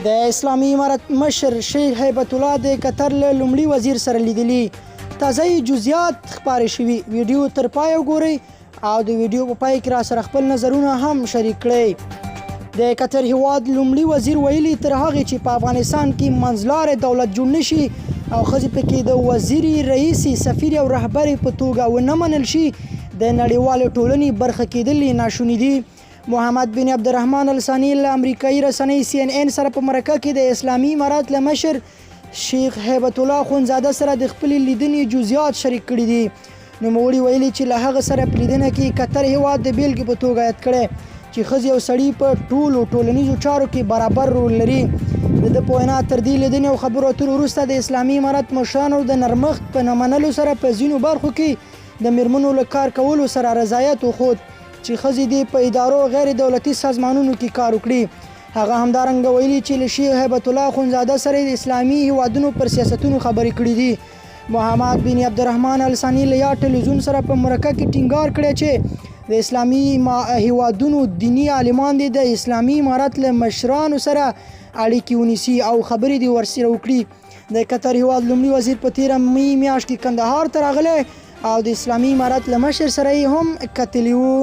د اسلامي امارت مشر شیخ هیبت الله د قطر له لومړي وزیر سره لیدلي. تازه جزئیات خپاره شوي. ویډیو تر پایه وګورئ او د ویډیو په پای کې را سره خپل نظرونه هم شریک کړئ. د قطر هیواد لومړي وزیر ویلي تر هغې چې په افغانستان کې منځلارې دولت جوړ نشي او ښځې پکې د وزیري رئیسي سفیر او رهبرې په توګه ونه منل شي د نړیوالې ټولنې برخه کېدل ناشوني دي. محمد بن عبدالرحمن الثاني له امریکایي رسنۍ CNN سره په مرکه کې د اسلامي امارت له مشر شیخ هیبت الله اخوندزاده سره د خپلې لیدنې جزئیات شریک کړي دي. نوموړي ویلي چې له هغه سره په لیدنه کې قطر هیواد د بیلګې په توګه یاد کړی چې ښځې او سړي په ټولو ټولنیزو چارو کې برابر رول لري. د ده په وینا تر دې لیدنې او خبرو اترو وروسته د اسلامي امارت مشرانو د نرمښت په نه منلو سره په ځینو برخو کې د میرمنو له کار کولو سره رضایت وښود چې ښځې دې په ادارو غیر دولتي سازمانونو کې کار وکړي. هغه همدارنګه ویلي چې له شیخ هیبت الله اخوندزاده سره د اسلامي هیوادونو پر سیاستونو خبرې کړي دي. محمد بن عبدالرحمن الثاني له یاد ټلویزیون سره په مرکه کې ټینګار کړی چې د اسلامي هیوادونو دیني عالمان دې د اسلامي امارت له مشرانو سره اړیکې ونیسي او خبرې دې ورسره وکړي. د قطر هیواد لومړي وزیر په تیره می میاشت کې کندهار ته راغلی او د اسلامي امارت له مشر سره یې هم کتلي وو.